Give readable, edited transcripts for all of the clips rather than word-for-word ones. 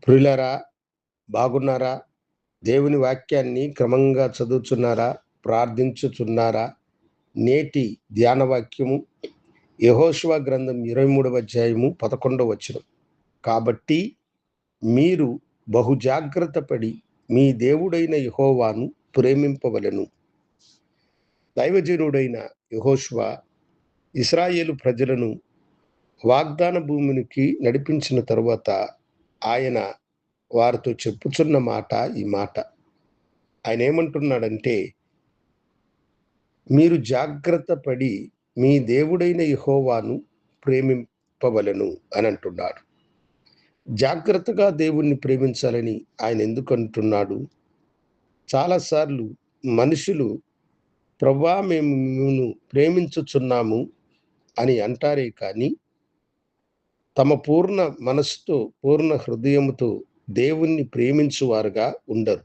ప్రియులారా, బాగున్నారా? దేవుని వాక్యాన్ని క్రమంగా చదువుచున్నారా? ప్రార్థించుచున్నారా? నేటి ధ్యాన వాక్యము యెహోషువ గ్రంథం 23వ అధ్యాయము 11వ వచనం. కాబట్టి మీరు బహు జాగ్రత్త పడి మీ దేవుడైన యెహోవాను ప్రేమింపవలెను. దైవజనుడైన యెహోషువ ఇశ్రాయేలు ప్రజలను వాగ్దాన భూమికి నడిపించిన తరువాత ఆయన వారితో చెప్పుచున్న మాట ఈ మాట. ఆయన ఏమంటున్నాడంటే, మీరు జాగ్రత్త పడి మీ దేవుడైన యెహోవాను ప్రేమింపవలెను అని అంటున్నాడు. జాగ్రత్తగా దేవుణ్ణి ప్రేమించాలని ఆయన ఎందుకు అంటున్నాడు? చాలాసార్లు మనుషులు ప్రభువా మేము నిన్ను ప్రేమించుచున్నాము అని అంటారే కానీ తమ పూర్ణ మనస్సుతో పూర్ణ హృదయముతో దేవుణ్ణి ప్రేమించువారుగా ఉండరు.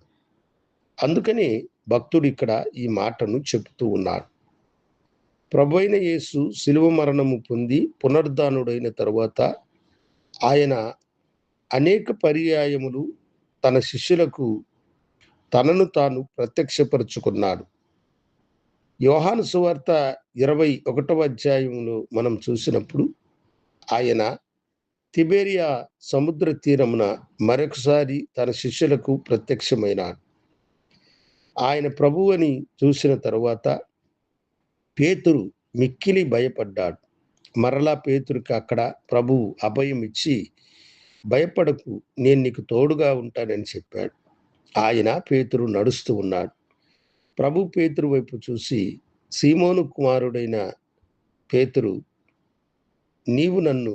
అందుకనే భక్తుడు ఇక్కడ ఈ మాటను చెబుతూ ఉన్నాడు. ప్రభువైన యేసు శిలువ మరణము పొంది పునరుద్ధానుడైన తరువాత ఆయన అనేక పర్యాయములు తన శిష్యులకు తనను తాను ప్రత్యక్షపరుచుకున్నాడు. యోహాను సువార్త 21వ అధ్యాయంలో మనం చూసినప్పుడు ఆయన తిబెరియా సముద్ర తీరమున మరొకసారి తన శిష్యులకు ప్రత్యక్షమైనాడు. ఆయన ప్రభువని చూసిన తరువాత పేతురు మిక్కిలి భయపడ్డాడు. మరలా పేతురుకి అక్కడ ప్రభువు అభయం ఇచ్చి, భయపడకు, నేను నీకు తోడుగా ఉంటానని చెప్పాడు. ఆయన పేతురు నడుస్తూ ఉన్నాడు. ప్రభు పేతురు వైపు చూసి, సీమోను కుమారుడైన పేతురు, నీవు నన్ను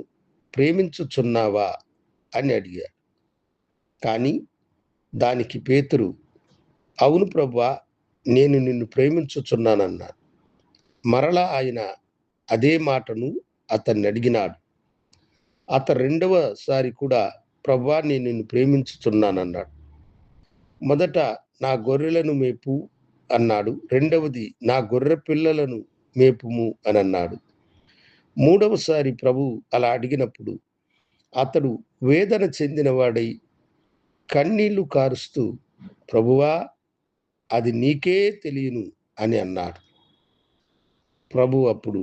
ప్రేమించుచున్నావా అని అడిగాడు. కానీ దానికి పేతురు, అవును ప్రభువా, నేను నిన్ను ప్రేమించుచున్నానన్నాడు. మరలా ఆయన అదే మాటను అతన్ని అడిగినాడు. అతను రెండవసారి కూడా ప్రభువా, నేను నిన్ను ప్రేమించుచున్నానన్నాడు. మొదట నా గొర్రెలను మేపు అన్నాడు. రెండవది నా గొర్రె పిల్లలను మేపుము అని అన్నాడు. మూడవసారి ప్రభు అలా అడిగినప్పుడు అతడు వేదన చెందినవాడై కన్నీళ్లు కారుస్తూ, ప్రభువా, అది నీకే తెలియను అని అన్నాడు. ప్రభు అప్పుడు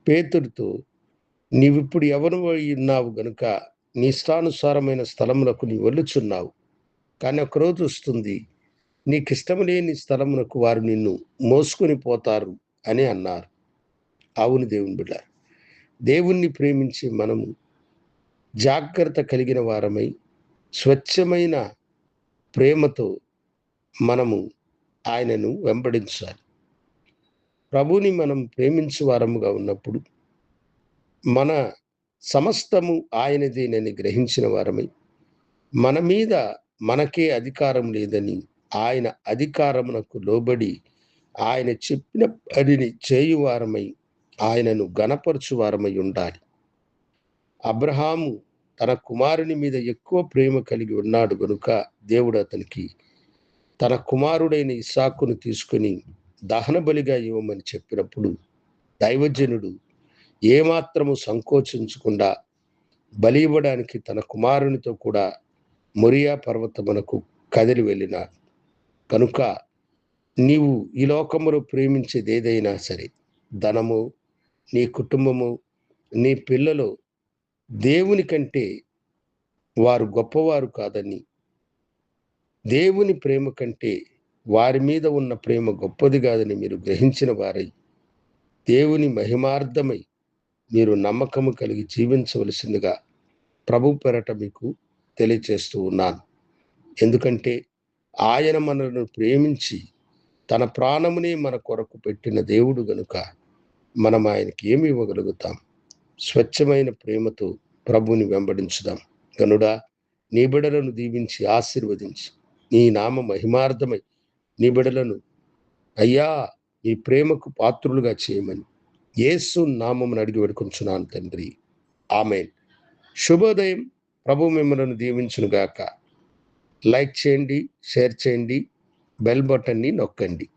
పేతురుతో, నీవిప్పుడు యవ్వనమై ఉన్నావు గనుక నీ ఇష్టానుసారమైన స్థలమునకు నీ వెళ్ళుచున్నావు. కానీ ఒకరోజు వస్తుంది, నీకిష్టం లేని స్థలమునకు వారు నిన్ను మోసుకొని పోతారు అని అన్నారు. అవును దేవుని బిడ్డ, దేవుణ్ణి ప్రేమించే మనము జాగ్రత్త కలిగిన వారమై స్వచ్ఛమైన ప్రేమతో మనము ఆయనను వెంబడించాలి. ప్రభుని మనం ప్రేమించే వారముగా ఉన్నప్పుడు మన సమస్తము ఆయనదేనని గ్రహించిన వారమై, మన మీద మనకే అధికారం లేదని ఆయన అధికారమునకు లోబడి ఆయన చెప్పిన పనిని చేయువారమై ఆయనను గణపరచువారమై ఉండాలి. అబ్రహాము తన కుమారుని మీద ఎక్కువ ప్రేమ కలిగి ఉన్నాడు గనుక దేవుడు అతనికి తన కుమారుడైన ఇస్సాకును తీసుకుని దహన బలిగా ఇవ్వమని చెప్పినప్పుడు దైవజనుడు ఏమాత్రము సంకోచించకుండా బలి ఇవ్వడానికి తన కుమారునితో కూడా మొరియా పర్వతమునకు కదిలి వెళ్ళినాడు. కనుక నీవు ఈ లోకములో ప్రేమించేది ఏదైనా సరే, ధనము, నీ కుటుంబము, నీ పిల్లలు దేవుని కంటే వారు గొప్పవారు కాదని, దేవుని ప్రేమ కంటే వారి మీద ఉన్న ప్రేమ గొప్పది కాదని మీరు గ్రహించిన వారై దేవుని మహిమార్థమై మీరు నమ్మకము కలిగి జీవించవలసిందిగా ప్రభు పేరట మీకు తెలియచేస్తూ ఉన్నాను. ఎందుకంటే ఆయన మనలను ప్రేమించి తన ప్రాణమునే మన కొరకు పెట్టిన దేవుడు గనుక మనం ఆయనకి ఏమి ఇవ్వగలుగుతాం? స్వచ్ఛమైన ప్రేమతో ప్రభుని వెంబడించుదాం. గనుడా, నీ బిడలను దీవించి ఆశీర్వదించి నీ నామ మహిమార్థమై నీ బిడలను అయ్యా నీ ప్రేమకు పాత్రులుగా చేయమని యేసు నామమున అడిగి వేడుకొంచున్నాను తండ్రి, ఆమేన్. శుభోదయం. ప్రభు మిమ్మల్ని దీవించును గాక. లైక్ చేయండి, షేర్ చేయండి, బెల్ బటన్ని నొక్కండి.